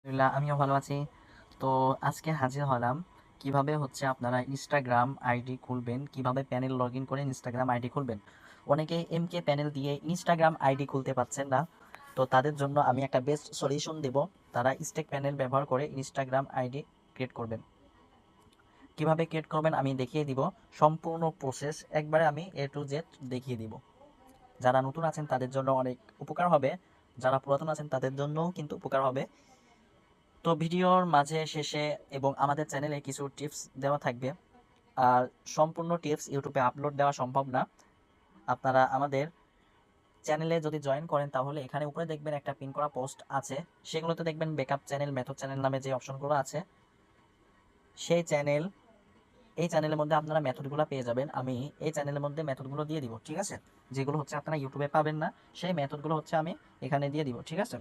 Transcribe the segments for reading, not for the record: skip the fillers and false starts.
আলহামদুলিল্লাহ, আমিও ভালো আছি। তো আজকে হাজির হলাম কিভাবে হচ্ছে আপনারা ইনস্টাগ্রাম আইডি খুলবেন, কিভাবে প্যানেল লগ ইন করে ইনস্টাগ্রাম আইডি খুলবেন। অনেকে এমকে প্যানেল দিয়ে ইনস্টাগ্রাম আইডি খুলতে পারছেন না। তো তাদের জন্য আমি একটা বেস্ট সলিউশন দেব। তারা স্টেক প্যানেল ব্যবহার করে ইনস্টাগ্রাম আইডি ক্রিয়েট করবেন। কিভাবে ক্রিয়েট করবেন আমি দেখিয়ে দিব। সম্পূর্ণ প্রসেস একবারে আমি A to Z দেখিয়ে দিব। যারা নতুন আছেন তাদের জন্য অনেক উপকার হবে, যারা পুরাতন আছেন তাদের জন্যও কিন্তু উপকার হবে। তো ভিডিওর মাঝে শেষে এবং আমাদের চ্যানেলে কিছু টিপস দেওয়া থাকবে। আর সম্পূর্ণ টিপস ইউটিউবে আপলোড দেওয়া সম্ভব না। আপনারা আমাদের চ্যানেলে যদি জয়েন করেন তাহলে এখানে উপরে দেখবেন একটা পিন করা পোস্ট আছে, সেগুলোতে দেখবেন ব্যাকআপ চ্যানেল, মেথড চ্যানেল নামে যে অপশনগুলো আছে, সেই চ্যানেল এই চ্যানেলের মধ্যে আপনারা মেথডগুলো পেয়ে যাবেন। আমি এই চ্যানেলের মধ্যে মেথডগুলো দিয়ে দিব, ঠিক আছে? যেগুলো হচ্ছে আপনারা ইউটিউবে পাবেন না, সেই মেথডগুলো হচ্ছে আমি এখানে দিয়ে দিব, ঠিক আছে?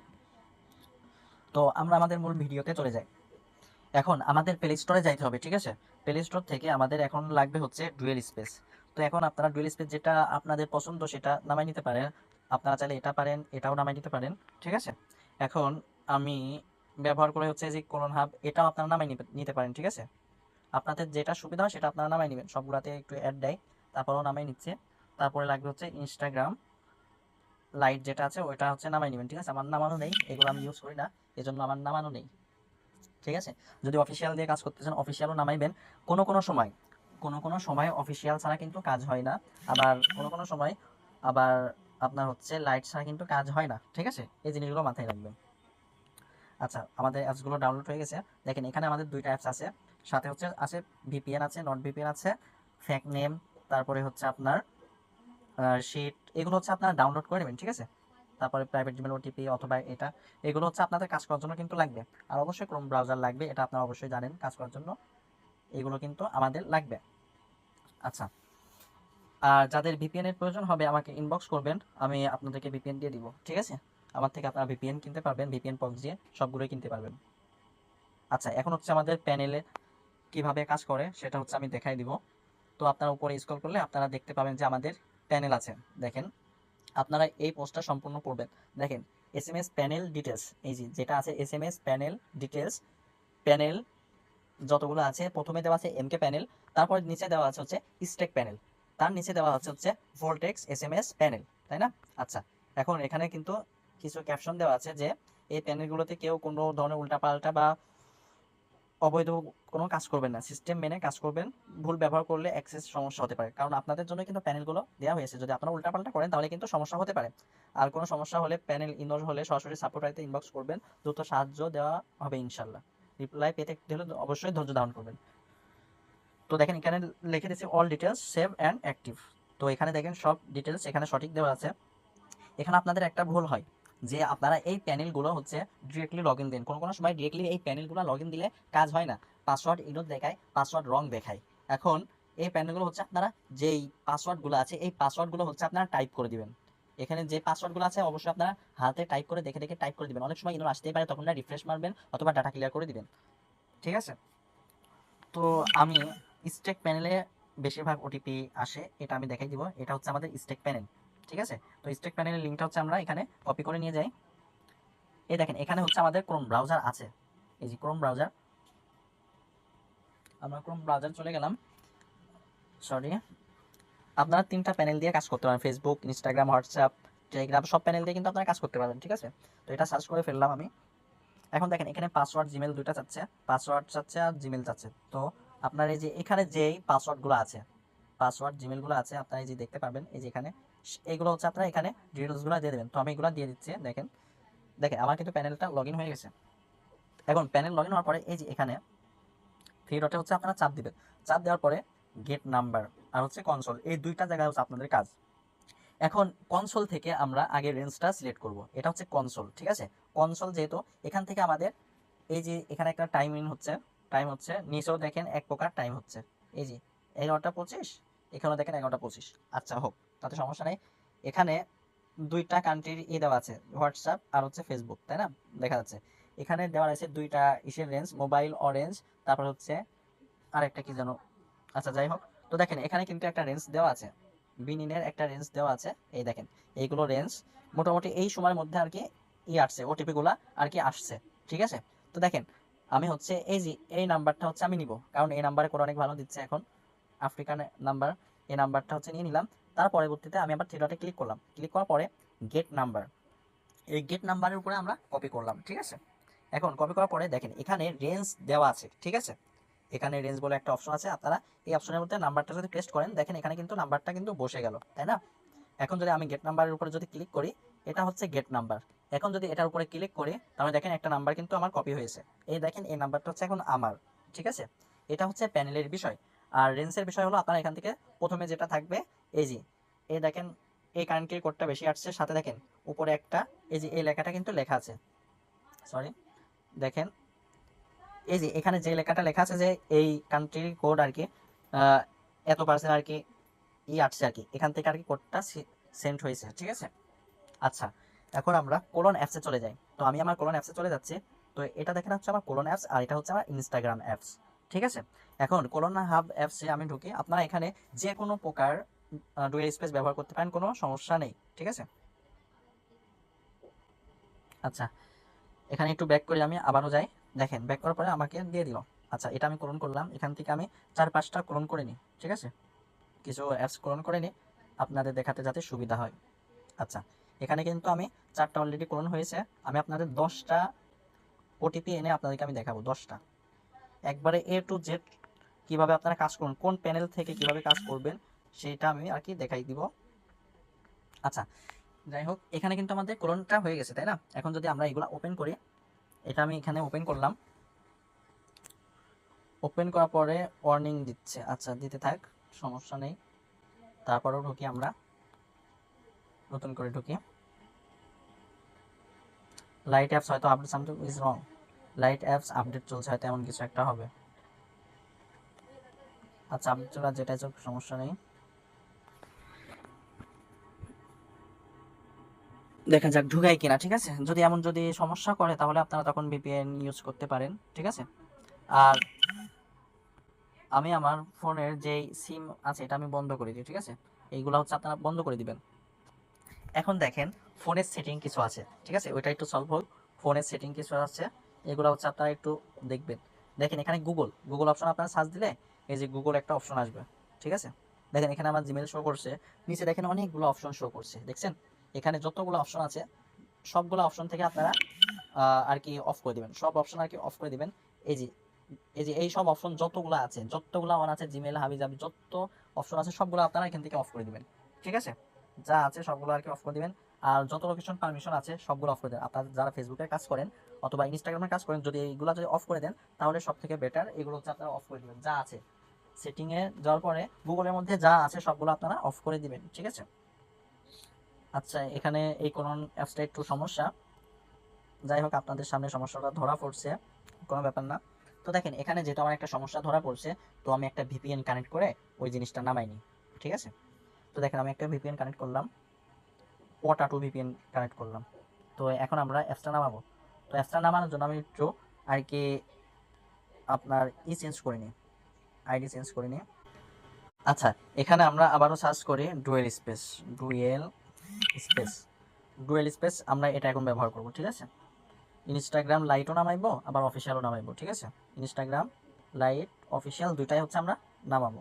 তো আমরা আমাদের মূল ভিডিওতে চলে যাই। এখন আমাদের প্লে স্টোরে যাইতে হবে, ঠিক আছে? প্লে স্টোর থেকে আমাদের এখন লাগবে হচ্ছে ডুয়েল স্পেস। তো এখন আপনারা ডুয়েল স্পেস যেটা আপনাদের পছন্দ সেটা নামাই নিতে পারেন। আপনারা চাইলে এটা পারেন, এটাও নামাই নিতে পারেন, ঠিক আছে? এখন আমি ব্যবহার করে হচ্ছে যে কোরআন হাব, এটাও আপনারা নামাই নিতে পারেন, ঠিক আছে? আপনাদের যেটা সুবিধা হয় সেটা আপনারা নামাই নেবেন। সবগুলাতে একটু অ্যাড দেয়, তারপরেও নামাই নিচ্ছে। তারপরে লাগবে হচ্ছে ইনস্টাগ্রাম লাইট যেটা আছে ওইটা হচ্ছে নামাই নেবেন, ঠিক আছে? আমার নামানো নেই, এগুলো আমি ইউজ করি না, এজন্য আমার নামানো নেই, ঠিক আছে? যদি অফিসিয়াল দিয়ে কাজ করতে চান অফিসিয়ালও নামাইবেন। কোনো কোনো সময় অফিসিয়াল ছাড়া কিন্তু কাজ হয় না। আবার কোনো কোনো সময় আবার আপনার হচ্ছে লাইট ছাড়া কিন্তু কাজ হয় না, ঠিক আছে? এই জিনিসগুলো মাথায় রাখবেন। আচ্ছা, আমাদের অ্যাপসগুলো ডাউনলোড হয়ে গেছে। দেখেন এখানে আমাদের দুইটা অ্যাপস আছে, সাথে হচ্ছে আছে ভিপিএন আছে, নট ভিপিএন আছে, ফ্যাক নেম, তারপরে হচ্ছে আপনার শিট, এগুলো হচ্ছে আপনারা ডাউনলোড করে নেবেন, ঠিক আছে? তারপরে প্রাইভেট জিমেল ওটিপি অথবা এটা, এগুলো হচ্ছে আপনাদের কাজ করার জন্য কিন্তু লাগবে। আর অবশ্যই ক্রোম ব্রাউজার লাগবে, এটা আপনারা অবশ্যই জানেন কাজ করার জন্য এগুলো কিন্তু আমাদের লাগবে। আচ্ছা, আর যাদের ভিপিএন এর প্রয়োজন হবে আমাকে ইনবক্স করবেন, আমি আপনাদেরকে ভিপিএন দিয়ে দিব, ঠিক আছে? আমার থেকে আপনারা ভিপিএন কিনতে পারবেন, ভিপিএন বক্স দিয়ে সবগুলোই কিনতে পারবেন। আচ্ছা, এখন হচ্ছে আমাদের প্যানেলে কিভাবে কাজ করে সেটা হচ্ছে আমি দেখাই দিব। তো আপনারা উপরে স্ক্রল করলে আপনারা দেখতে পাবেন যে আমাদের প্যানেল আছে। দেখেন, আপনারা এই পোস্টটা সম্পূর্ণ পড়বেন। দেখেন, এসএমএস প্যানেল ডিটেলস, এই যে যেটা আছে এসএমএস প্যানেল ডিটেলস, প্যানেল যতগুলো আছে প্রথমে দেওয়া আছে এমকে প্যানেল, তারপর নিচে দেওয়া আছে হচ্ছে স্টেক প্যানেল, তার নিচে দেওয়া হচ্ছে ভোল্টেক্স এসএমএস প্যানেল, তাই না? আচ্ছা, এখন এখানে কিন্তু কিছু ক্যাপশন দেওয়া আছে যে এই প্যানেলগুলোতে কেউ কোনো ধরনের উল্টাপাল্টা বা অবৈধ কোনো কাজ করবেন না, সিস্টেম মেনে কাজ করবেন। ভুল ব্যবহার করলে অ্যাক্সেস সমস্যা হতে পারে, কারণ আপনাদের জন্য কিন্তু প্যানেলগুলো দেওয়া হয়েছে। যদি আপনারা উল্টাপাল্টা করেন তাহলে কিন্তু সমস্যা হতে পারে। আর কোনো সমস্যা হলে প্যানেল ইনর হলে সরাসরি সাপোর্ট আইতে ইনবক্স করবেন, দ্রুত সাহায্য দেওয়া হবে ইনশাল্লাহ। রিপ্লাই পেতে হলে অবশ্যই ধৈর্য ধারণ করবেন। তো দেখেন এখানে লিখে দিয়েছি all details save and active. তো এখানে দেখেন সব ডিটেলস এখানে সঠিক দেওয়া আছে। এখানে আপনাদের একটা ভুল হয় যে আপনারা এই প্যানেলগুলো হচ্ছে ডিরেক্টলি লগ ইন দেন, কোনো কোনো সময় ডিরেক্টলি এই প্যানেলগুলো লগ ইন দিলে কাজ হয় না, পাসওয়ার্ড ইনর দেখায়, পাসওয়ার্ড রং দেখায়। এখন এই প্যানেলগুলো হচ্ছে আপনারা যেই পাসওয়ার্ডগুলো আছে এই পাসওয়ার্ডগুলো হচ্ছে আপনারা টাইপ করে দিবেন। এখানে যে পাসওয়ার্ডগুলো আছে অবশ্যই আপনারা হাতে টাইপ করে দেখে দেখে টাইপ করে দিবেন। অনেক সময় ইনর আসতেই পারে, তখন রিফ্রেশ মারবেন অথবা ডাটা ক্লিয়ার করে দিবেন, ঠিক আছে? তো আমি স্টেক প্যানেলে বেশিরভাগ ওটিপি আসে, এটা আমি দেখাই দিব। এটা হচ্ছে আমাদের স্টেক প্যানেল, ঠিক আছে? তো স্টেক প্যানেলের লিঙ্কটা হচ্ছে আমরা এখানে কপি করে নিয়ে যাই। এই দেখেন এখানে হচ্ছে আমাদের ক্রোম ব্রাউজার আছে, এই যে ক্রোম ব্রাউজার। আমরা ক্রোম ব্রাউজার চলে গেলাম, সরি। আপনারা তিনটা প্যানেল দিয়ে কাজ করতে পারেন, ফেসবুক, ইনস্টাগ্রাম, হোয়াটসঅ্যাপ, টেলিগ্রাম, সব প্যানেল দিয়ে কিন্তু আপনারা কাজ করতে পারবেন, ঠিক আছে? তো এটা সার্চ করে ফেললাম আমি। এখন দেখেন এখানে পাসওয়ার্ড জিমেল দুইটা চাচ্ছে, পাসওয়ার্ড চাচ্ছে আর জিমেল চাচ্ছে। তো আপনার এই যে এখানে যেই পাসওয়ার্ডগুলো আছে, পাসওয়ার্ড জিমেলগুলো আছে আপনারা এই যে দেখতে পারবেন, এই যে এখানে এইগুলো হচ্ছে আপনারা এখানে ডিটেলসগুলো দিয়ে দেবেন। তো আমি এগুলো দিয়ে দিচ্ছি। দেখেন দেখেন আমার কিন্তু প্যানেলটা লগ ইন হয়ে গেছে। এখন প্যানেল লগ ইন হওয়ার পরে এই যে এখানে থ্রি ডটে হচ্ছে আপনারা চাপ দিবেন। চাপ দেওয়ার পরে গেট নাম্বার আর হচ্ছে কনসোল, এই দুইটা জায়গায় হচ্ছে আপনাদের কাজ। এখন কনসোল থেকে আমরা আগে রেঞ্জটা সিলেক্ট করব, এটা হচ্ছে কনসোল, ঠিক আছে? কনসোল যেহেতু এখান থেকে আমাদের এই যে এখানে একটা টাইম ইন হচ্ছে, টাইম হচ্ছে নিচেও দেখেন এক প্রকার টাইম হচ্ছে, এই যে 11টা 25, এখানেও দেখেন 11টা 25। আচ্ছা হোক, তাতে সমস্যা নেই। এখানে দুইটা কান্ট্রির দেওয়া আছে, হোয়াটসঅ্যাপ আর হচ্ছে ফেসবুক, তাই না? দেখা যাচ্ছে এখানে দেওয়া আছে দুইটা ইসের রেঞ্জ, মোবাইল অরেঞ্জ, তারপর হচ্ছে আরেকটা কি যেন। আচ্ছা যাই হোক, তো দেখেন এখানে কিন্তু একটা রেঞ্জ দেওয়া আছে, বিনিনের একটা রেঞ্জ দেওয়া আছে। এই দেখেন এইগুলো রেঞ্জ মোটামুটি এই সময়ের মধ্যে আর কি আসছে, ওটিপি গুলা আর কি আসছে, ঠিক আছে? তো দেখেন আমি হচ্ছে এই যে এই নাম্বারটা হচ্ছে আমি নিব, কারণ এই নাম্বারে করে অনেক ভালো দিচ্ছে এখন, আফ্রিকান নাম্বার। এই নাম্বারটা হচ্ছে নিয়ে নিলাম। তার পরবর্তীতে আমি আবার থ্রি ডটে ক্লিক করলাম, ক্লিক করার পরে গেট নাম্বার, এই গেট নাম্বারের উপরে আমরা কপি করলাম, ঠিক আছে। এখন কপি করার পরে দেখেন এখানে রেঞ্জ দেওয়া আছে, ঠিক আছে। এখানে রেঞ্জ বলে একটা অপশন আছে, আপনারা এই অপশনের মধ্যে নাম্বারটা যদি পেস্ট করেন, দেখেন এখানে কিন্তু নাম্বারটা কিন্তু বসে গেল, তাই না। এখন যদি আমি গেট নাম্বারের উপরে যদি ক্লিক করি, এটা হচ্ছে গেট নাম্বার। এখন যদি এটার উপরে ক্লিক করি, তাহলে দেখেন একটা নাম্বার কিন্তু আমার কপি হয়েছে। এই দেখেন এই নাম্বারটা হচ্ছে এখন আমার, ঠিক আছে। এটা হচ্ছে প্যানেলের বিষয়। আর রেঞ্জের বিষয় হলো আপনারা এখান থেকে প্রথমে যেটা থাকবে, এই যে এই দেখেন এই কারেন্টের কোডটা বেশি আসছে, সাথে দেখেন উপরে একটা এই যে এই লেখাটা কিন্তু লেখা আছে, সরি দেখেন এই যে এখানে যে লেখাটা লেখা আছে যে এই কান্ট্রি কোড আর কি এত পার্সেন্ট আর কি আসছে আর কি, এখান থেকে আর কি কোডটা সেন্ড হয়েছে, ঠিক আছে। আচ্ছা, এখন আমরা কোলন অ্যাপসে চলে যাই। তো আমি আমার কোলন অ্যাপসে চলে যাচ্ছি। তো এটা দেখেন হচ্ছে আমার কোলন অ্যাপস, আর এটা হচ্ছে আমার ইনস্টাগ্রাম অ্যাপস, ঠিক আছে। এখন কোলন হাব অ্যাপসে আমি ঢুকি, আপনারা এখানে যে কোনো প্রকার ডুয়েল স্পেস ব্যবহার করতে পারেন, কোনো সমস্যা নেই, ঠিক আছে। আচ্ছা, এখানে একটু ব্যাক করি, আমি আবারও যাই। দেখেন ব্যাক করার পরে আমাকে দিয়ে দিল। আচ্ছা, এটা আমি ক্লোন করলাম, এখান থেকে আমি 4-5টা ক্লোন করে নিই, ঠিক আছে। কিছু অ্যাপস ক্লোন করে নিই আপনাদের দেখাতে যাতে সুবিধা হয়। আচ্ছা, এখানে কিন্তু আমি 4টা অলরেডি ক্লোন হয়েছে। আমি আপনাদের 10টা ওটিপি এনে আপনাদেরকে আমি দেখাবো, 10টা একবারে এ টু জেড কীভাবে আপনারা কাজ করুন, কোন প্যানেল থেকে কিভাবে কাজ করবেন সেটা আমি আর কি দেখাই দিব। আচ্ছা, যাই হোক, এখানে কিন্তু আমাদের ক্লোনটা হয়ে গেছে, তাই না। এখন যদি আমরা এগুলো ওপেন করি, এটা আমি এখানে ওপেন করলাম, ওপেন করার পরে ওয়ার্নিং দিচ্ছে। আচ্ছা, দিতে থাক, সমস্যা নেই। তারপরেও ঢুকি, আমরা নতুন করে ঢুকি। লাইট অ্যাপস হয়তো update something is wrong, light apps update চলছে হয়তো, এমন কিছু একটা হবে। আচ্ছা, আপডেট চলা যেটাই চলুক, সমস্যা নেই। দেখা যাক ঢুকাই কিনা, ঠিক আছে। যদি এমন যদি সমস্যা করে তাহলে আপনারা তখন ভিপিএন ইউজ করতে পারেন, ঠিক আছে। আর আমি আমার ফোনের যেই সিম আছে এটা আমি বন্ধ করে দিই, ঠিক আছে। এইগুলো হচ্ছে আপনারা বন্ধ করে দিবেন। এখন দেখেন ফোনের সেটিং কিছু আছে, ঠিক আছে, ওইটা একটু সলভ হোক। ফোনের সেটিং কিছু আছে, এগুলো হচ্ছে আপনারা একটু দেখবেন। দেখেন এখানে গুগল গুগল অপশন আপনারা সার্চ দিলে এই যে গুগল একটা অপশন আসবে, ঠিক আছে। দেখেন এখানে আমার জিমেল শো করছে, নিচে দেখেন অনেকগুলো অপশন শো করছে, দেখছেন। এখানে যতগুলো অপশন আছে সবগুলো অপশন থেকে আপনারা আর কি অফ করে দিবেন, সব অপশন আর কি অফ করে দিবেন। এই যে এই সব অপশন যতগুলো আছে, যতগুলো অন আছে, জিমেল হাবিজাবি যত অপশন আছে সবগুলো আপনারা এখান থেকে অফ করে দিবেন, ঠিক আছে। যা আছে সবগুলো আর কি অফ করে দিবেন। আর যত লোকেশন পারমিশন আছে সবগুলো অফ করে দেন। আপনারা যারা ফেসবুকের কাজ করেন অথবা ইনস্টাগ্রামের কাজ করেন, যদি এইগুলো যদি অফ করে দেন তাহলে সব থেকে বেটার। এগুলো হচ্ছে আপনারা অফ করে দিবেন, যা আছে সেটিংয়ে যাওয়ার পরে গুগলের মধ্যে যা আছে সবগুলো আপনারা অফ করে দিবেন, ঠিক আছে। আচ্ছা, এখানে এই কোন অ্যাপসটা একটু সমস্যা, যাই হোক আপনাদের সামনে সমস্যাটা ধরা পড়ছে, কোনো ব্যাপার না। তো দেখেন এখানে যেহেতু আমার একটা সমস্যা ধরা পড়ছে, তো আমি একটা ভিপিএন কানেক্ট করে ওই জিনিসটা নামাই নি, ঠিক আছে। তো দেখেন আমি একটা ভিপিএন কানেক্ট করলাম, পটা2 ভিপিএন কানেক্ট করলাম। তো এখন আমরা অ্যাপসটা নামাবো। তো অ্যাপসটা নামানোর জন্য আমি একটু আর কি আপনার চেঞ্জ করে নিই, আইডি চেঞ্জ করে নিই। আচ্ছা, এখানে আমরা আবারও সার্চ করি dual space, dual space, dual space আমরা এটা এখন ব্যবহার করব, ঠিক আছে। ইনস্টাগ্রাম লাইটও নামাইবো, আবার অফিসিয়ালও নামাইবো, ঠিক আছে। ইনস্টাগ্রাম লাইট অফিসিয়াল দুইটাই হচ্ছে আমরা নামাবো।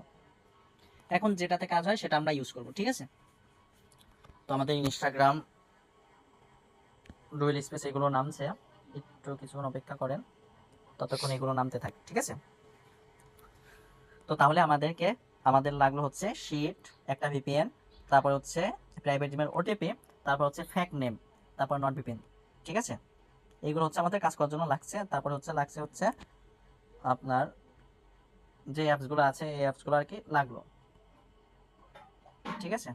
এখন যেটাতে কাজ হয় সেটা আমরা ইউজ করব, ঠিক আছে। তো আমাদের ইনস্টাগ্রাম ডুয়েল স্পেস এগুলো নামছে, একটু কিছুক্ষণ অপেক্ষা করেন, ততক্ষণ এগুলো নামতে থাকে, ঠিক আছে। তো তাহলে আমাদের লাগলো হচ্ছে শিট, একটা ভিপিএন, তারপর হচ্ছে প্রাইভেট জিমেল ওটিপি, তারপর হচ্ছে ফ্যাক নেম, তারপর নট ভিপিএন, ঠিক আছে। এইগুলো হচ্ছে আমাদের কাজ করার জন্য লাগছে। তারপর হচ্ছে লাগছে হচ্ছে আপনার যে অ্যাপসগুলো আছে এই অ্যাপসগুলো আর কি লাগলো, ঠিক আছে।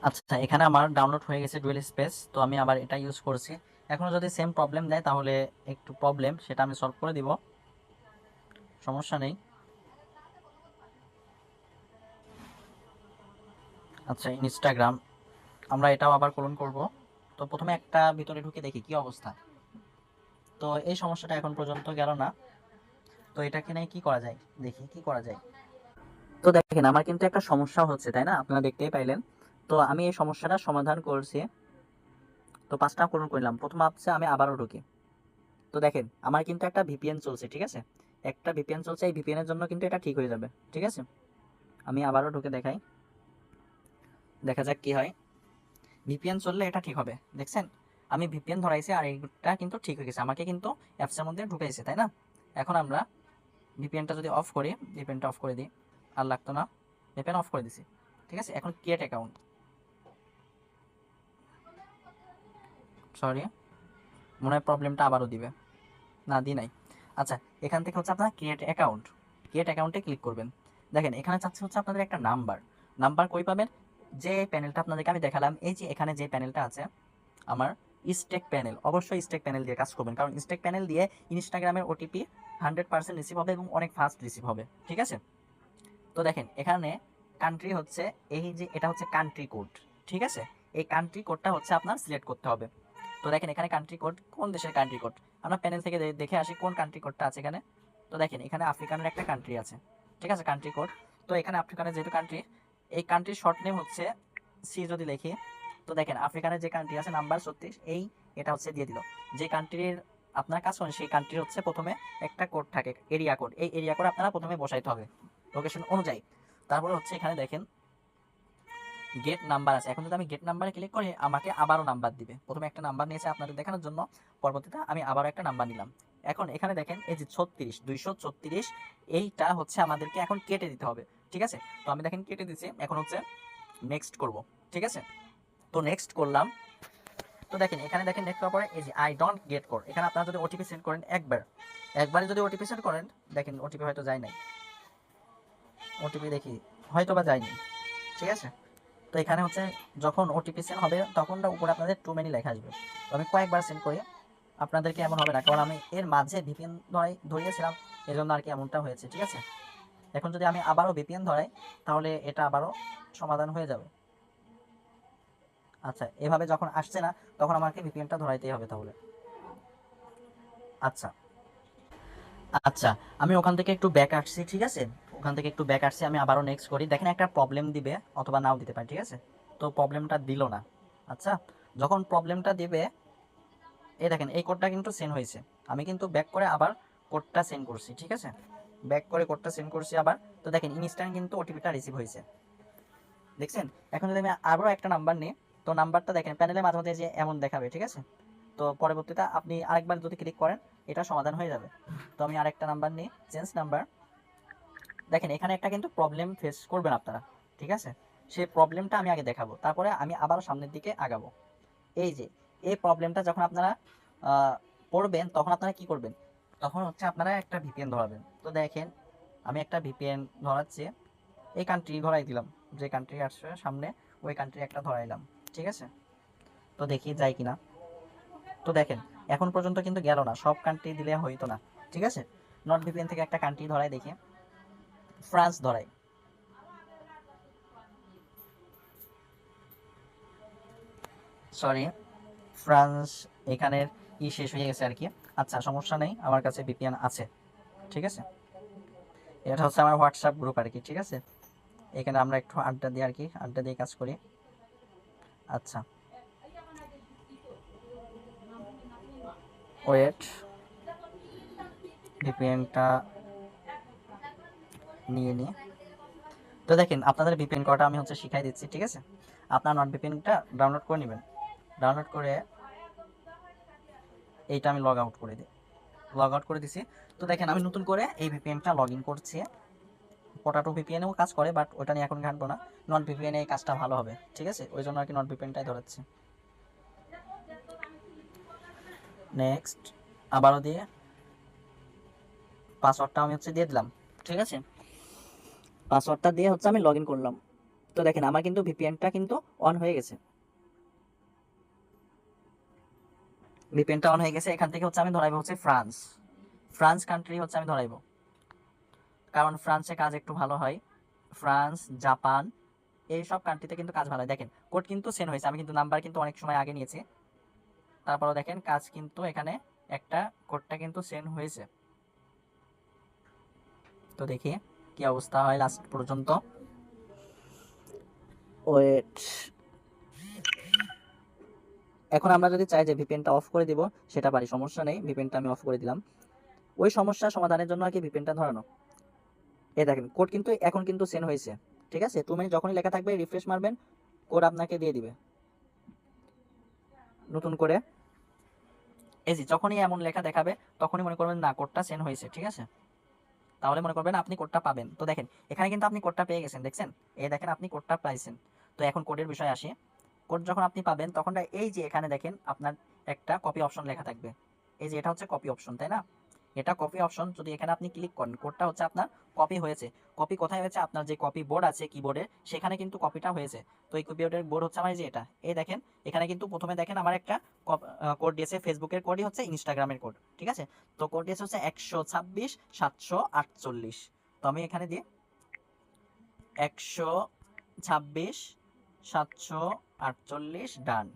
আচ্ছা, এখানে আমার ডাউনলোড হয়ে গেছে ডুয়েল স্পেস, তো আমি আবার এটা ইউজ করছি। এখনও যদি সেম প্রবলেম দেয় তাহলে একটু প্রবলেম, সেটা আমি সলভ করে দিব, সমস্যা নেই। আচ্ছা, ইনস্টাগ্রাম আমরা এটাও আবার ক্লোন করব। তো প্রথমে একটা ভিতরে ঢুকে দেখি কি অবস্থা। তো এই সমস্যাটা এখন পর্যন্ত গেল না, তো এটাকে নিয়ে কি করা যায়, দেখি কি করা যায়। তো দেখেন আমার কিন্তু একটা সমস্যা হচ্ছে, তাই না, আপনারা দেখতেই পাইলেন। তো আমি এই সমস্যাটা সমাধান করছি। তো 5টা ক্লোন করলাম, প্রথম আপসে আমি আবারও ঢুকি, তো দেখেন আমার কিন্তু একটা ভিপিএন চলছে, ঠিক আছে, একটা ভিপিএন চলছে, এই ভিপিএনের জন্য কিন্তু এটা ঠিক হয়ে যাবে, ঠিক আছে। আমি আবারও ঢুকে দেখাই, দেখা যাক কি হয়। ভিপিএন চললে এটা ঠিক হবে, দেখছেন আমি ভিপিএন ধরাইছি আর এইটা কিন্তু ঠিক হয়ে গেছে, আমাকে কিন্তু অ্যাপসের মধ্যে ঢুকাইছে, তাই না। এখন আমরা ভিপিএনটা যদি অফ করি, ভিপিএনটা অফ করে দিই, আর লাগতো না, ভিপিএন অফ করে দিছি, ঠিক আছে। এখন ক্রিয়েট অ্যাকাউন্ট, সরি মনে হয় প্রবলেমটা আবারও দিবে, না দিই নাই। আচ্ছা, এখান থেকে হচ্ছে আপনার ক্রিয়েট অ্যাকাউন্ট, ক্রিয়েট অ্যাকাউন্টে ক্লিক করবেন। দেখেন এখানে চাচ্ছে হচ্ছে আপনাদের একটা নাম্বার, নাম্বার কই পাবেন, যে প্যানেলটা আপনাদেরকে আমি দেখালাম, এই যে এখানে যে প্যানেলটা আছে আমার স্টেক প্যানেল, অবশ্যই স্টেক প্যানেল দিয়ে কাজ করবেন, কারণ স্টেক প্যানেল দিয়ে ইনস্টাগ্রামের ওটিপি 100% রিসিভ হবে এবং অনেক ফাস্ট রিসিভ হবে, ঠিক আছে। তো দেখেন এখানে কান্ট্রি হচ্ছে, এই যে এটা হচ্ছে কান্ট্রি কোড, ঠিক আছে, এই কান্ট্রি কোডটা হচ্ছে আপনার সিলেক্ট করতে হবে। তো দেখেন এখানে কান্ট্রি কোড, কোন দেশের কান্ট্রি কোড, আমরা প্যানেল থেকে দেখে আসি কোন কান্ট্রি কোডটা আছে এখানে। তো দেখেন এখানে আফ্রিকানের একটা কান্ট্রি আছে, ঠিক আছে, কান্ট্রি কোড। তো এখানে আফ্রিকানের যেহেতু কান্ট্রি, এই কান্ট্রির শর্ট নেম হচ্ছে সি যদি লিখি, তো দেখেন আফ্রিকানের যে কান্ট্রি আছে নাম্বার 36, এই এটা হচ্ছে দিয়ে দিল। যে কান্ট্রির আপনার কাজ করেন সেই কান্ট্রির হচ্ছে প্রথমে একটা কোড থাকে, এরিয়া কোড, এই এরিয়া কোড আপনারা প্রথমে বসাইতে হবে লোকেশন অনুযায়ী। তারপরে হচ্ছে এখানে দেখেন গেট নাম্বার আছে, এখন যদি আমি গেট নাম্বারে ক্লিক করি আমাকে আবারও নাম্বার দিবে, প্রথমে একটা নাম্বার নিয়েছে আপনাদের দেখানোর জন্য, পরবর্তীতে আমি আবারও একটা নাম্বার নিলাম। এখন এখানে দেখেন এই যে 36 236, এইটা হচ্ছে আমাদেরকে এখন কেটে দিতে হবে, ঠিক আছে। তো আমি দেখেন কেটে দিচ্ছি, এখন হচ্ছে নেক্সট করব, ঠিক আছে। তো নেক্সট করলাম। তো দেখেন এখানে দেখেন নেক্সট করার পরে এই যে আই ডোন্ট গেট কোড, এখানে আপনারা যদি ওটিপি সেন্ড করেন একবারে যদি ওটিপি সেন্ড করেন, দেখেন ওটিপি হয়তো যায় নাই, ওটিপি দেখি হয়তো বা যায়নি, ঠিক আছে। তো এখানে হচ্ছে যখন ওটিপি সেন্ড হবে তখন উপরে আপনাদের টু মেনি লেখা আসবে। তো আমি কয়েকবার সেন্ড করি, আপনাদেরকে এমন হবে না, কারণ আমি এর মাঝে ভিপিএন ধরিয়েছিলাম, এই জন্য আর কি এমনটা হয়েছে, ঠিক আছে। এখন যদি আমি আবারও ভিপিএন ধরাই তাহলে এটা আবারও সমাধান হয়ে যাবে। আচ্ছা, এভাবে যখন আসছে না তখন আমাকে ভিপিএনটা ধরাইতেই হবে তাহলে। আচ্ছা আচ্ছা, আমি ওখান থেকে একটু ব্যাক আসছি, ঠিক আছে, ওখান থেকে একটু ব্যাক আসছি, আমি আবারও নেক্সট করি, দেখেন একটা প্রবলেম দিবে অথবা নাও দিতে পারে, ঠিক আছে। তো প্রবলেমটা দিল না। আচ্ছা, যখন প্রবলেমটা দিবে, এই দেখেন এই কোডটা কিন্তু সেন্ড হয়েছে, আমি কিন্তু ব্যাক করে আবার কোডটা সেন্ড করছি, ঠিক আছে, ব্যাক করে কোডটা সেন্ড করছি আবার। তো দেখেন ইনস্ট্যান্ট কিন্তু ওটিপিটা রিসিভ হয়েছে, দেখছেন। এখন যদি আমি আবারও একটা নাম্বার নিই, তো নাম্বারটা দেখেন প্যানেলে মাঝে মাঝে যে এমন দেখাবে, ঠিক আছে। তো পরবর্তীতে আপনি আরেকবার যদি ক্লিক করেন এটা সমাধান হয়ে যাবে। তো আমি আরেকটা নাম্বার নিই, চেঞ্জ নাম্বার। দেখেন এখানে একটা কিন্তু প্রবলেম ফেস করবেন আপনারা, ঠিক আছে, সেই প্রবলেমটা আমি আগে দেখাবো, তারপরে আমি আবার সামনের দিকে আগাবো। এই যে এই প্রবলেমটা যখন আপনারা পড়বেন তখন আপনারা কি করবেন, তখন হচ্ছে আপনারা একটা ভিপিএন ধরাবেন। তো দেখেন আমি একটা ভিপিএন ধরাচ্ছি, এই কান্ট্রি ধরাই দিলাম, যে কান্ট্রি আসছে সামনে ওই কান্ট্রি একটা ধরাইলাম, ঠিক আছে। তো দেখি যায় কিনা। তো দেখেন এখন পর্যন্ত কিন্তু গেল না, সব কান্ট্রি দিলে হইতো না, ঠিক আছে। নট ভিপিএন থেকে একটা কান্ট্রি ধরাই দেখি, ফ্রান্স ধরাই, সরি ফ্রান্স, এখানের শেষ হয়ে গেছে আর কি। আচ্ছা সমস্যা নেই, আমার কাছে ভিপিএন আছে, ঠিক আছে। এটা হচ্ছে আমার হোয়াটসঅ্যাপ গ্রুপ আর কি, ঠিক আছে, এখানে আমরা একটু আড্ডা দিই আর কি, আড্ডা দিয়ে কাজ করি। আচ্ছা ওয়েট, ভিপিএনটা নিয়ে নিয়ে, তো দেখেন আপনাদের ভিপিএন করাটা আমি হচ্ছে শিখাই দিচ্ছি, ঠিক আছে। আপনার নট ভিপিএনটা ডাউনলোড করে নেবেন, ডাউনলোড করে এইটা আমি লগ আউট করে দিই, লগ আউট করে দিছি। তো দেখেন আমি নতুন করে এই ভিপিএনটা লগ ইন করছি, পটাটো ভিপিএনেও কাজ করে বাট ওটা নিয়ে এখন ঘাঁটবো না, নট ভিপিএনে এই কাজটা ভালো হবে, ঠিক আছে, ওই জন্য আর কি নট ভিপিএনটাই ধরাচ্ছি। নেক্সট আবারও দিয়ে পাসওয়ার্ডটা আমি হচ্ছে দিয়ে দিলাম, ঠিক আছে, পাসওয়ার্ডটা দিয়ে হচ্ছে আমি লগ ইন করলাম। তো দেখেন আমার কিন্তু ভিপিএনটা কিন্তু অন হয়ে গেছে, ভিপিএনটা অন হয়ে গেছে। এখান থেকে হচ্ছে আমি ধরাইবো হচ্ছে ফ্রান্স, ফ্রান্স কান্ট্রি হচ্ছে আমি ধরাইবো, কারণ ফ্রান্সে কাজ একটু ভালো হয়, ফ্রান্স জাপান এইসব কান্ট্রিতে কিন্তু কাজ ভালো হয়। দেখেন কোড কিন্তু সেন্ড হয়েছে, আমি কিন্তু নাম্বার কিন্তু অনেক সময় আগে নিয়েছি, তারপরও দেখেন কাজ কিন্তু এখানে একটা কোডটা কিন্তু সেন্ড হয়েছে। তো দেখি কি অবস্থা হয় লাস্ট পর্যন্ত, ওয়েট, এখন আমরা যদি চাই যে ভিপিএনটা অফ করে দিব সেটা পারি, সমস্যা নেই। ভিপিএনটা আমি অফ করে দিলাম। ওই সমস্যা সমাধানের জন্য আর কি ভিপিএনটা ধরানো। এই দেখেন কোড কিন্তু এখন কিন্তু সেন্ড হয়েছে, ঠিক আছে। 2 মিনিট যখনই লেখা থাকবে রিফ্রেশ মারবেন, কোড আপনাকে দিয়ে দিবে নতুন করে। এই যে যখনই এমন লেখা দেখাবে তখনই মনে করবেন না কোডটা সেন্ড হয়েছে, ঠিক আছে। তাহলে মনে করবেন আপনি কোডটা পাবেন। তো দেখেন এখানে কিন্তু আপনি কোডটা পেয়ে গেছেন, দেখছেন, এই দেখেন আপনি কোডটা পাইছেন। তো এখন কোডের বিষয়ে আসি। কোড যখন আপনি পাবেন তখন এই যে এখানে দেখেন আপনার একটা কপি অপশন লেখা থাকবে। এই যে এটা হচ্ছে কপি অপশন, তাই না? এটা কপি অপশন। যদি এখানে আপনি ক্লিক করেন, কোডটা হচ্ছে আপনার কপি হয়েছে। কপি কোথায় হয়েছে? আপনার যে কপি বোর্ড আছে কিবোর্ডে, সেখানে কিন্তু কপিটা হয়েছে। তো এই কিবোর্ডের বোর্ড হচ্ছে আমার এই যে এটা। এই দেখেন এখানে কিন্তু প্রথমে দেখেন আমার একটা কোড দিয়েছে, ফেসবুকের কোডই হচ্ছে ইনস্টাগ্রামের কোড, ঠিক আছে। তো কোড দিয়েছে হচ্ছে 126 748। তো আমি এখানে দিয়ে 126 748 ডান।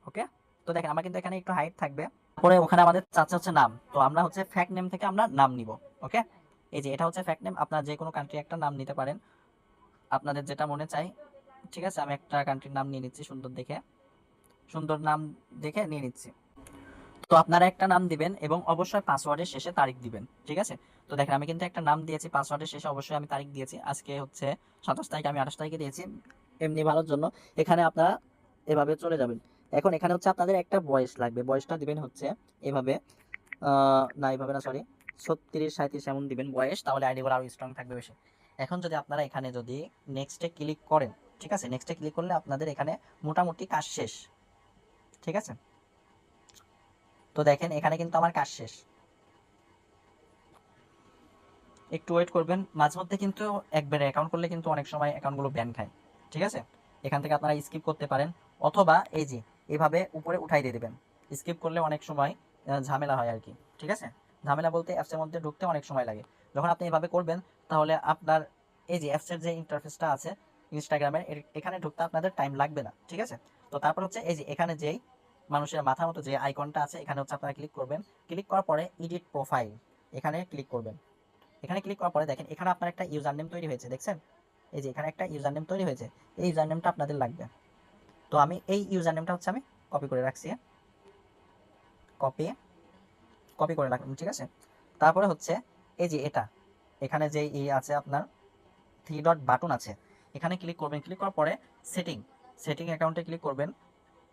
ওকে। তো দেখেন আমার কিন্তু এখানে একটু হাইট থাকবে। তারপরে ওখানে আমাদের চাচ্ছে হচ্ছে নাম। তো আমরা হচ্ছে ফ্যাক্ট নেম থেকে আমরা নাম নিব। ওকে। এই যে এটা হচ্ছে ফ্যাক্ট নেম। আপনার যে কোনো কান্ট্রি একটা নাম নিতে পারেন, আপনাদের যেটা মনে চাই, ঠিক আছে। আমি একটা কান্ট্রির নাম নিয়ে নিচ্ছি, সুন্দর দেখে, সুন্দর নাম দেখে নিয়ে নিচ্ছি। তো আপনারা একটা নাম দিবেন এবং অবশ্যই পাসওয়ার্ডের শেষে তারিখ দিবেন, ঠিক আছে। তো দেখেন আমি কিন্তু একটা নাম দিয়েছি, পাসওয়ার্ডের শেষে অবশ্যই আমি তারিখ দিয়েছি। আজকে হচ্ছে 27 তারিখ, আমি 28 তারিখে দিয়েছি এমনি ভালোর জন্য। এখানে আপনারা এভাবে চলে যাবেন। এখন এখানে হচ্ছে আপনাদের একটা বয়স লাগবে, বয়সটা দিবেন হচ্ছে এভাবে, না এভাবে না, সরি, 36 37 এমন দিবেন বয়স, তাহলে আইডিগুলো আরো স্ট্রং থাকবে বেশি। এখন যদি আপনারা এখানে যদি নেক্সটে ক্লিক করেন, ঠিক আছে, নেক্সটে ক্লিক করলে আপনাদের এখানে মোটামুটি কাজ শেষ, ঠিক আছে। তো দেখেন এখানে কিন্তু আমার কাজ শেষ। একটু ওয়েট করবেন, মাঝে মধ্যে কিন্তু একবারে অ্যাকাউন্ট করলে কিন্তু অনেক সময় অ্যাকাউন্টগুলো ব্যান খায়, ঠিক আছে। এখান থেকে আপনারা স্কিপ করতে পারেন, অথবা এই যে এভাবে উপরে উঠাই দিয়ে দেবেন। স্কিপ করলে অনেক সময় ঝামেলা হয় আর কি, ঠিক আছে। ঝামেলা বলতে অ্যাপসের মধ্যে ঢুকতে অনেক সময় লাগে। যখন আপনি এভাবে করবেন তাহলে আপনার এই যে অ্যাপসের যে ইন্টারফেসটা আছে ইনস্টাগ্রামের, এখানে ঢুকতে আপনাদের টাইম লাগবে না, ঠিক আছে। তো তারপর হচ্ছে এই যে এখানে যেই মানুষের মাথার মতো যে আইকনটা আছে, এখানে হচ্ছে আপনারা ক্লিক করবেন। ক্লিক করার পরে এডিট প্রোফাইল, এখানে ক্লিক করবেন। এখানে ক্লিক করার পরে দেখেন এখানে আপনার একটা ইউজার নেম তৈরি হয়েছে, দেখছেন? এই যে এখানে একটা ইউজার নেম তৈরি হয়েছে, এই ইউজার নেমটা আপনাদের লাগবে। তো আমি এই ইউজার নেমটা হচ্ছে আমি কপি করে রাখছি, কপি কপি করে রাখলাম, ঠিক আছে। তারপরে হচ্ছে এই যে এটা, এখানে যে এই আছে আপনার 3 ডট বাটন আছে, এখানে ক্লিক করবেন। ক্লিক করার পরে সেটিং, অ্যাকাউন্টে ক্লিক করবেন।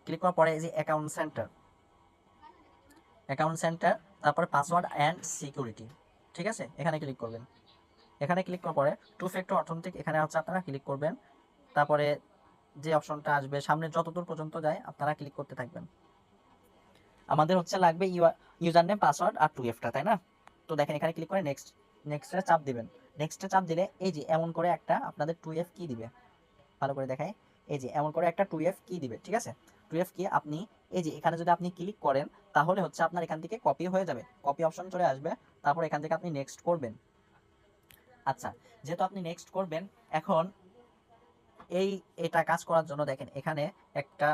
ক্লিক করার পরে এই যে অ্যাকাউন্ট সেন্টার, তারপরে পাসওয়ার্ড অ্যান্ড সিকিউরিটি, ঠিক আছে, এখানে ক্লিক করবেন। এখানে ক্লিক করার পরে 2 ফ্যাক্টর অথেন্টিক, এখানে হচ্ছে আপনারা ক্লিক করবেন। তারপরে যে অপশনটা আসবে সামনে যতদূর পর্যন্ত যায় আপনারা ক্লিক করতে থাকবেন। আমাদের হচ্ছে লাগবে ইউজার নেম, পাসওয়ার্ড আর 2FA, তাই না? তো দেখেন এখানে ক্লিক করে নেক্সটে চাপ দিবেন। নেক্সটে চাপ দিলে এই যে এমন করে একটা আপনাদের 2F কি দিবে, ভালো করে দেখাই। এই যে এমন করে একটা 2F কি দিবে, ঠিক আছে। 2F কি আপনি এই যে এখানে যদি আপনি ক্লিক করেন তাহলে হচ্ছে আপনার এখান থেকে কপি হয়ে যাবে, কপি অপশন চলে আসবে। তারপর এখান থেকে আপনি নেক্সট করবেন। আচ্ছা, যেহেতু আপনি নেক্সট করবেন, এখন এটা কাজ করার জন্য দেখেন এখানে একটা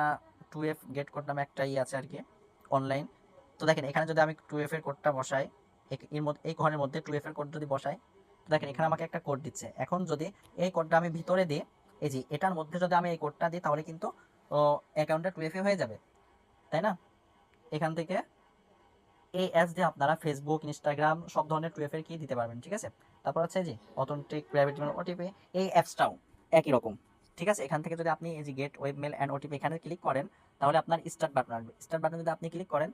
2F গেট কোড নামে একটা আছে আর কি, অনলাইন। তো দেখেন এখানে যদি আমি 2F এর কোডটা বসাই, এই ঘরের মধ্যে 2F এর কোড যদি বসাই, তো দেখেন এখানে আমাকে একটা কোড দিচ্ছে। এখন যদি এই কোডটা আমি ভিতরে দিই, এই যে এটার মধ্যে যদি আমি এই কোডটা দিই তাহলে কিন্তু অ্যাকাউন্টটা 2FA হয়ে যাবে, তাই না? এখান থেকে এই অ্যাপস দিয়ে আপনারা ফেসবুক, ইনস্টাগ্রাম সব ধরনের 2F এর কি দিতে পারবেন, ঠিক আছে। তারপর আছে যে অথেন্টিক প্রাইভেট মেল ওটিপি, এই অ্যাপসটাও একই রকম, ঠিক আছে। এখান থেকে যদি আপনি এই যে get web mail and OTP এখানে ক্লিক করেন তাহলে আপনার স্টার্ট বাটন আসবে। স্টার্ট বাটন যদি আপনি ক্লিক করেন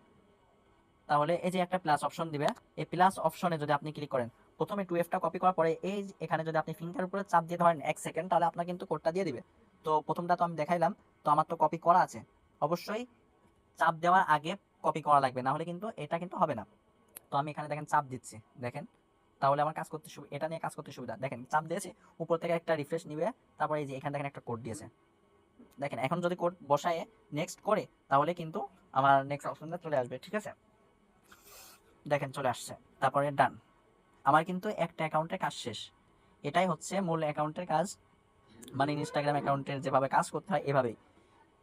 তাহলে এই যে একটা প্লাস অপশন দিবে, এই প্লাস অপশনে যদি আপনি ক্লিক করেন, প্রথমে 2Fটা কপি করার পরে এই এখানে যদি আপনি ফিঙ্গার উপরে চাপ দিয়ে ধরেন 1 সেকেন্ড, তাহলে আপনার কিন্তু কোডটা দিয়ে দিবে। তো প্রথমটা তো আমি দেখাইলাম, তো আমার তো কপি করা আছে, অবশ্যই চাপ দেওয়ার আগে কপি করা লাগবে, না হলে কিন্তু এটা কিন্তু হবে না। তো আমি এখানে দেখেন চাপ দিচ্ছি, দেখেন, তাহলে আমার কাজ করতে এটা নিয়ে কাজ করতে সুবিধা। দেখেন চাপ দিয়েছি, উপর থেকে একটা রিফ্রেশ নিবে, তারপরে এই যে এখানে দেখেন একটা কোড দিয়েছে। দেখেন এখন যদি কোড বসায় নেক্সট করে তাহলে কিন্তু আমার নেক্সট অপশনটা চলে আসবে, ঠিক আছে। দেখেন চলে আসছে, তারপরে ডান। আমার কিন্তু একটা অ্যাকাউন্টের কাজ শেষ। এটাই হচ্ছে মূল অ্যাকাউন্টের কাজ, মানে ইনস্টাগ্রাম অ্যাকাউন্টের যেভাবে কাজ করতে হয় এভাবেই।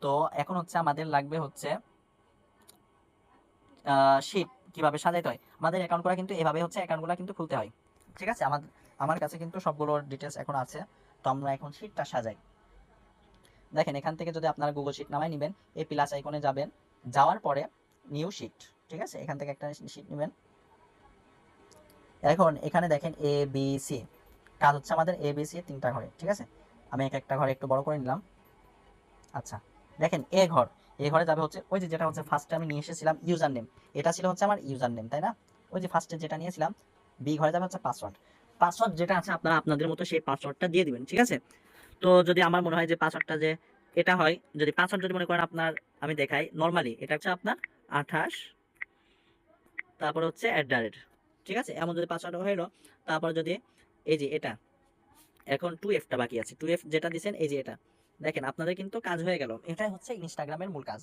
তো এখন হচ্ছে আমাদের লাগবে হচ্ছে শিট কিভাবে সাজাইতে হয়। আমাদের অ্যাকাউন্ট করা কিন্তু এভাবে হচ্ছে অ্যাকাউন্টগুলো কিন্তু খুলতে হয়, ঠিক আছে। আমার কাছে কিন্তু সবগুলোর ডিটেলস এখন আছে। তো আমরা এখন শিটটা সাজাই। দেখেন এখান থেকে যদি আপনারা গুগল শিট নামাই নেবেন, এই প্লাস আইকনে যাবেন, যাওয়ার পরে নিউ শিট, ঠিক আছে, এখান থেকে একটা শিট নেবেন। এখন এখানে দেখেন এ বি সি, কাজ হচ্ছে আমাদের এ বি সি 3টা ঘরে, ঠিক আছে। আমি এক একটা ঘরে একটু বড় করে নিলাম। আচ্ছা, দেখেন এ ঘরে যাবে হচ্ছে ওই যে যেটা হচ্ছে ফার্স্টে আমি নিয়ে এসেছিলাম ইউজার নেম, এটা ছিল হচ্ছে আমার ইউজার নেম, তাই না? ওই যে ফার্স্টে যেটা নিয়েছিলাম। বি ঘরে যাবে হচ্ছে পাসওয়ার্ড। পাসওয়ার্ড যেটা আছে আপনারা আপনাদের মতো সেই পাসওয়ার্ডটা দিয়ে দিবেন, ঠিক আছে। তো যদি আমার মনে হয় যে পাসওয়ার্ডটা যে এটা হয়, যদি পাসওয়ার্ড যদি মনে করেন আপনার, আমি দেখাই নর্মালি এটা হচ্ছে আপনার 28, তারপর হচ্ছে ঠিক আছে, এমন যদি পাসওয়ার্ড হইলো, তারপর যদি এই যে এটা, এখন 2F বাকি আছে, 2F যেটা দিছেন এই যে এটা, দেখেন আপনাদের কিন্তু কাজ হয়ে গেল। এটাই হচ্ছে ইনস্টাগ্রামের মূল কাজ।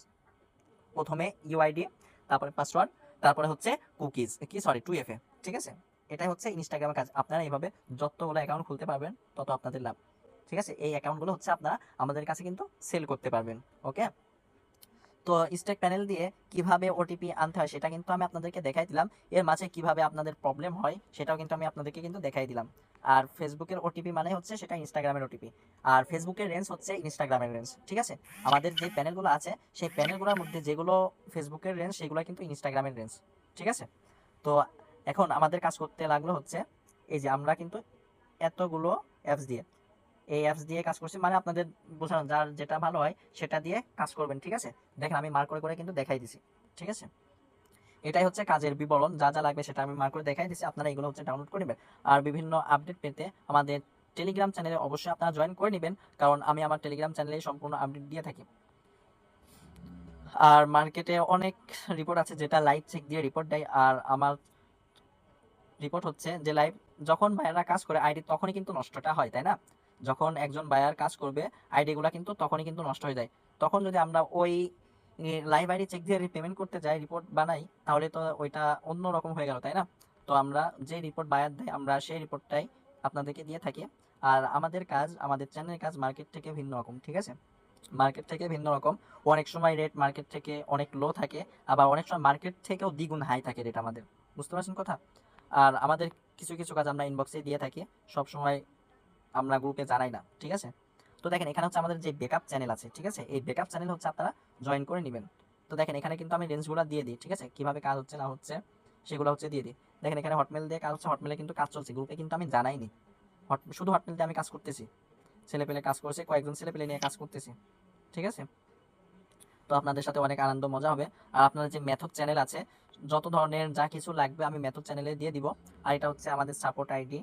প্রথমে ইউআইডি, তারপরে পাসওয়ার্ড, তারপরে হচ্ছে কুকিজ, কি সরি 2F, ঠিক আছে। এটাই হচ্ছে ইনস্টাগ্রামের কাজ। আপনারা এইভাবে যতগুলো অ্যাকাউন্ট খুলতে পারবেন তত আপনাদের লাভ, ঠিক আছে। এই অ্যাকাউন্টগুলো হচ্ছে আপনারা আমাদের কাছে কিন্তু সেল করতে পারবেন। ওকে, তো স্ট্যাক প্যানেল দিয়ে কিভাবে ওটিপি আনতে হয় সেটা কিন্তু আমি আপনাদেরকে দেখাই দিলাম। এর মাঝে কিভাবে আপনাদের প্রবলেম হয় সেটাও কিন্তু আমি আপনাদেরকে কিন্তু দেখাই দিলাম। আর ফেসবুকের ওটিপি মানে হচ্ছে সেটা ইনস্টাগ্রামের ওটিপি, আর ফেসবুকের রেঞ্জ হচ্ছে ইনস্টাগ্রামের রেঞ্জ, ঠিক আছে। আমাদের যে প্যানেলগুলো আছে সেই প্যানেলগুলোর মধ্যে যেগুলো ফেসবুকের রেঞ্জ সেগুলো কিন্তু ইনস্টাগ্রামের রেঞ্জ, ঠিক আছে। তো এখন আমাদের কাজ করতে লাগলো হচ্ছে এই যে আমরা কিন্তু এতগুলো অ্যাপস দিয়ে, এই অ্যাপস দিয়ে কাজ করছি, মানে আপনাদের বোঝানো যার যেটা ভালো হয় সেটা দিয়ে কাজ করবেন, ঠিক আছে। দেখেন আমি মার্ক করে করে কিন্তু দেখাই দিছি, ঠিক আছে। এটাই হচ্ছে কাজের বিবরণ, যা যা লাগবে সেটা আমি মার্ক করে দেখাই দিছি। আপনারা এগুলো হচ্ছে ডাউনলোড করে নেবেন। আর বিভিন্ন আপডেট পেতে আমাদের টেলিগ্রাম চ্যানেলে অবশ্যই আপনারা জয়েন করে নেবেন, কারণ আমি আমার টেলিগ্রাম চ্যানেলে সম্পূর্ণ আপডেট দিয়ে থাকি। আর মার্কেটে অনেক রিপোর্ট আছে যেটা লাইভ চেক দিয়ে রিপোর্ট দেয়, আর আমার রিপোর্ট হচ্ছে যে লাইভ, যখন বায়াররা কাজ করে আইডি তখনই কিন্তু নষ্টটা হয়, তাই না? যখন একজন বায়ার কাজ করবে আইডিগুলো কিন্তু তখনই কিন্তু নষ্ট হয়ে যায়। তখন যদি আমরা ওই লাইভ আইডি চেক দিয়ে পেমেন্ট করতে যাই, রিপোর্ট বানাই, তাহলে তো ওইটা অন্য রকম হয়ে গেল, তাই না? তো আমরা যে রিপোর্ট বায়ার দেয় আমরা সেই রিপোর্টটাই আপনাদেরকে দিয়ে থাকি। আর আমাদের কাজ, আমাদের চ্যানেলের কাজ মার্কেট থেকে ভিন্ন রকম, ঠিক আছে। মার্কেট থেকে ভিন্ন রকম। অনেক সময় রেট মার্কেট থেকে অনেক লো থাকে, আবার অনেক সময় মার্কেট থেকেও দ্বিগুণ হাই থাকে রেট আমাদের। বুঝতে পারছেন কথা? আর আমাদের কিছু কিছু কাজ আমরা ইনবক্সে দিয়ে থাকি, সব সময় আমরা গ্রুপে জানাই না, ঠিক আছে। তো দেখেন এখানে হচ্ছে আমাদের যে ব্যাকআপ চ্যানেল আছে, ঠিক আছে, এই ব্যাকআপ চ্যানেল হচ্ছে আপনারা জয়েন করে নেবেন। তো দেখেন এখানে কিন্তু আমি রেঞ্জগুলো দিয়ে দিই, ঠিক আছে, কিভাবে কাজ হচ্ছে না হচ্ছে সেগুলো হচ্ছে দিয়ে দিই। দেখেন এখানে হটমেল দিয়ে কাজ হচ্ছে, হটমেলে কিন্তু কাজ চলছে, গ্রুপে কিন্তু আমি জানাইনি। শুধু হটমেল দিয়ে আমি কাজ করতেছি, ছেলে পেলে কাজ করছে, কয়েকজন ছেলে পেলে নিয়ে কাজ করতেছি, ঠিক আছে। তো আপনাদের সাথে অনেক আনন্দ মজা হবে। আর আপনাদের যে মেথড চ্যানেল আছে, যত ধরনের যা কিছু লাগবে আমি মেথড চ্যানেলে দিয়ে দিব। আর এটা হচ্ছে আমাদের support ID,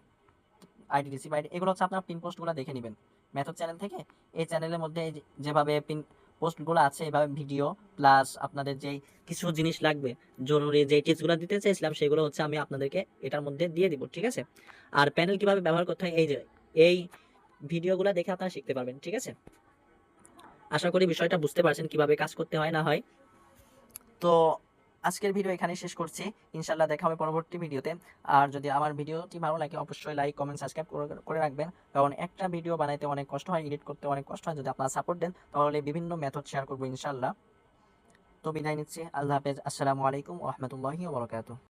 ID receive ID, এগুলো হচ্ছে আপনার পিন পোস্টগুলো দেখে নেবেন মেথড চ্যানেল থেকে। এই চ্যানেলের মধ্যে যেভাবে পিন পোস্টগুলো আছে এভাবে ভিডিও প্লাস আপনাদের যেই কিছু জিনিস লাগবে জরুরি যে টিপসগুলো দিতে চাইছিলাম সেগুলো হচ্ছে আমি আপনাদেরকে এটার মধ্যে দিয়ে দিব, ঠিক আছে। আর প্যানেল কিভাবে ব্যবহার করতে হয় এই ভিডিওগুলো দেখে আপনারা শিখতে পারবেন, ঠিক আছে। আশা করি বিষয়টা বুঝতে পারছেন কিভাবে কাজ করতে হয় না হয়। তো আজকের ভিডিও এখানে শেষ করছি, ইনশাল্লাহ দেখা হবে পরবর্তী ভিডিওতে। আর যদি আমার ভিডিওটি ভালো লাগে অবশ্যই লাইক কমেন্ট সাবস্ক্রাইব করে রাখবেন, কারণ একটা ভিডিও বানাইতে অনেক কষ্ট হয়, এডিট করতে অনেক কষ্ট হয়। যদি আপনারা সাপোর্ট দেন তাহলে বিভিন্ন মেথড শেয়ার করবো ইনশাল্লাহ। তো বিদায় নিচ্ছি, আল্লাহ হাফেজ, আসসালামু আলাইকুম ওয়া রাহমাতুল্লাহি ওয়া বারাকাতুহু।